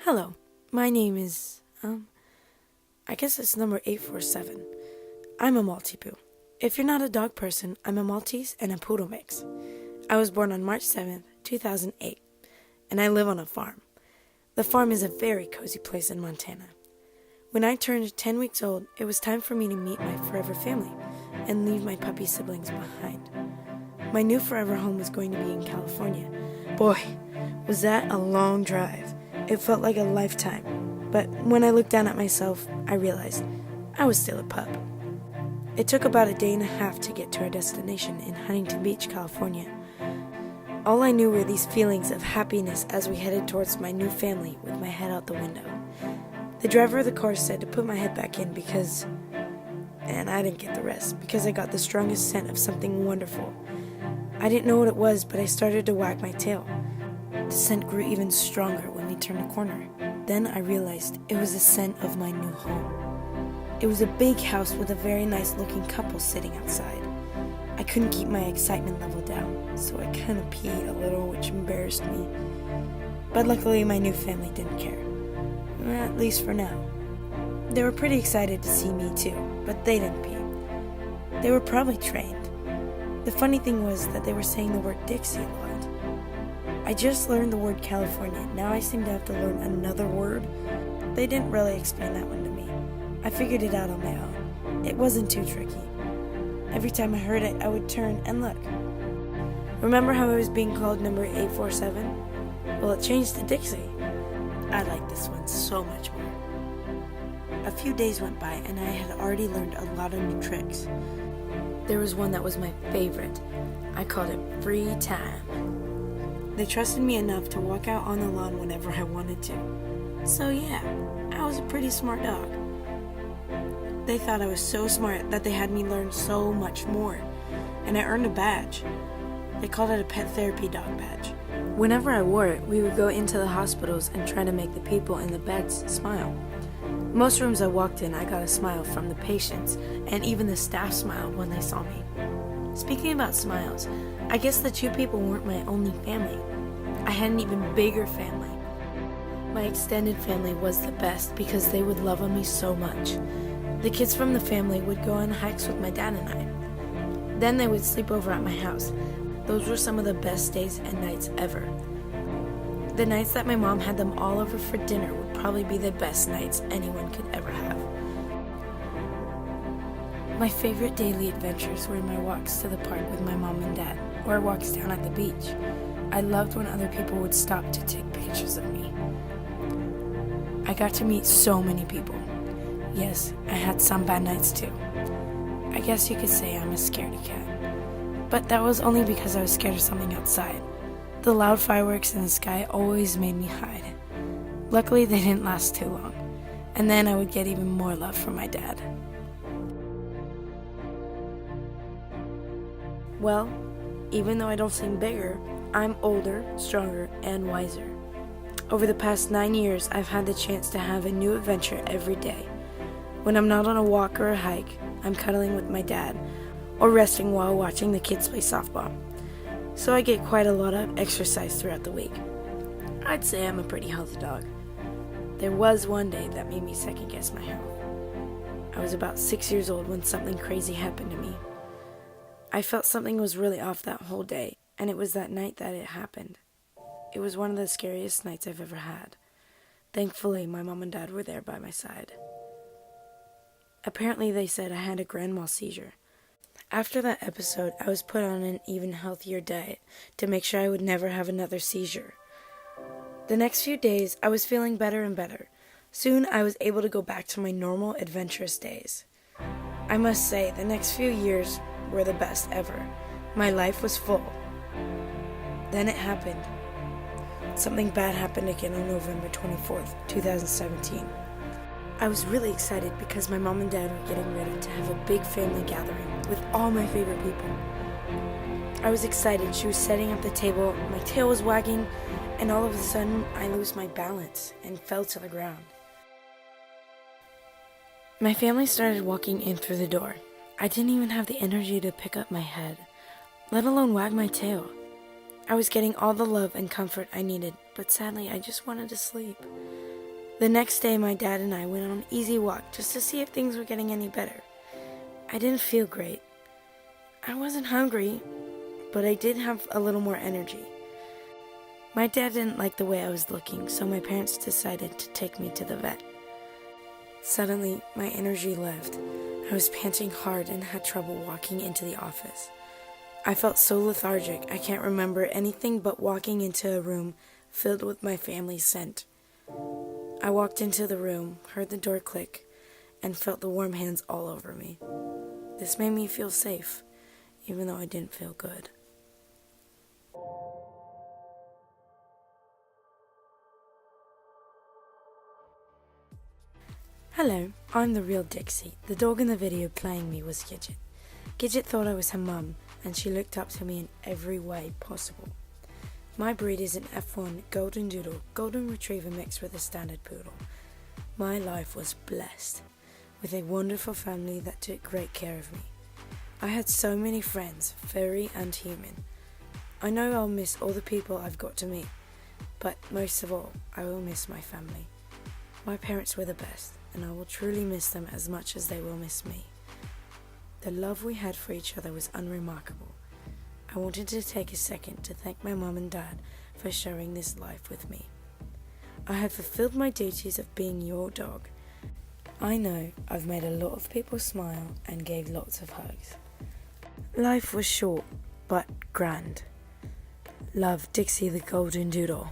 Hello, my name is, I guess it's number 847. I'm a Maltipoo. If you're not a dog person, I'm a Maltese and a Poodle mix. I was born on March 7th, 2008, and I live on a farm. The farm is a very cozy place in Montana. When I turned 10 weeks old, it was time for me to meet my forever family and leave my puppy siblings behind. My new forever home was going to be in California. Boy, was that a long drive. It felt like a lifetime, but when I looked down at myself, I realized I was still a pup. It took about a day and a half to get to our destination in Huntington Beach, California. All I knew were these feelings of happiness as we headed towards my new family with my head out the window. The driver of the car said to put my head back in because, and I didn't get the rest, because I got the strongest scent of something wonderful. I didn't know what it was, but I started to wag my tail. The scent grew even stronger when we turned a corner. Then I realized it was the scent of my new home. It was a big house with a very nice looking couple sitting outside. I couldn't keep my excitement level down, so I kind of peed a little, which embarrassed me. But luckily my new family didn't care. At least for now. They were pretty excited to see me too, but they didn't pee. They were probably trained. The funny thing was that they were saying the word DiXie a lot. I just learned the word California. Now I seem to have to learn another word. They didn't really explain that one to me. I figured it out on my own. It wasn't too tricky. Every time I heard it, I would turn and look. Remember how I was being called number 847? Well, it changed to DiXie. I like this one so much more. A few days went by and I had already learned a lot of new tricks. There was one that was my favorite. I called it free time. They trusted me enough to walk out on the lawn whenever I wanted to. So yeah, I was a pretty smart dog. They thought I was so smart that they had me learn so much more, and I earned a badge. They called it a pet therapy dog badge. Whenever I wore it, we would go into the hospitals and try to make the people in the beds smile. Most rooms I walked in, I got a smile from the patients, and even the staff smiled when they saw me. Speaking about smiles, I guess the two people weren't my only family. I had an even bigger family. My extended family was the best because they would love on me so much. The kids from the family would go on hikes with my dad and I. Then they would sleep over at my house. Those were some of the best days and nights ever. The nights that my mom had them all over for dinner would probably be the best nights anyone could ever have. My favorite daily adventures were my walks to the park with my mom and dad, or walks down at the beach. I loved when other people would stop to take pictures of me. I got to meet so many people. Yes, I had some bad nights too. I guess you could say I'm a scaredy cat. But that was only because I was scared of something outside. The loud fireworks in the sky always made me hide. Luckily, they didn't last too long. And then I would get even more love from my dad. Well, even though I don't seem bigger, I'm older, stronger, and wiser. Over the past 9 years, I've had the chance to have a new adventure every day. When I'm not on a walk or a hike, I'm cuddling with my dad, or resting while watching the kids play softball. So I get quite a lot of exercise throughout the week. I'd say I'm a pretty healthy dog. There was one day that made me second guess my health. I was about 6 years old when something crazy happened to me. I felt something was really off that whole day, and it was that night that it happened. It was one of the scariest nights I've ever had. Thankfully, my mom and dad were there by my side. Apparently, they said I had a grand mal seizure. After that episode, I was put on an even healthier diet to make sure I would never have another seizure. The next few days, I was feeling better and better. Soon, I was able to go back to my normal, adventurous days. I must say, the next few years were the best ever. My life was full. Then it happened. Something bad happened again on November 24th, 2017. I was really excited because my mom and dad were getting ready to have a big family gathering with all my favorite people. I was excited. She was setting up the table, my tail was wagging, and all of a sudden I lost my balance and fell to the ground. My family started walking in through the door. I didn't even have the energy to pick up my head, let alone wag my tail. I was getting all the love and comfort I needed, but sadly I just wanted to sleep. The next day, my dad and I went on an easy walk just to see if things were getting any better. I didn't feel great. I wasn't hungry, but I did have a little more energy. My dad didn't like the way I was looking, so my parents decided to take me to the vet. Suddenly, my energy left. I was panting hard and had trouble walking into the office. I felt so lethargic, I can't remember anything but walking into a room filled with my family's scent. I walked into the room, heard the door click, and felt the warm hands all over me. This made me feel safe, even though I didn't feel good. Hello, I'm the real DiXie. The dog in the video playing me was Gidget. Gidget thought I was her mum, and she looked up to me in every way possible. My breed is an F1 Goldendoodle, Golden Retriever mixed with a standard poodle. My life was blessed, with a wonderful family that took great care of me. I had so many friends, furry and human. I know I'll miss all the people I've got to meet, but most of all, I will miss my family. My parents were the best, and I will truly miss them as much as they will miss me. The love we had for each other was unremarkable. I wanted to take a second to thank my mum and dad for sharing this life with me. I have fulfilled my duties of being your dog. I know I've made a lot of people smile and gave lots of hugs. Life was short, but grand. Love, DiXie the Goldendoodle.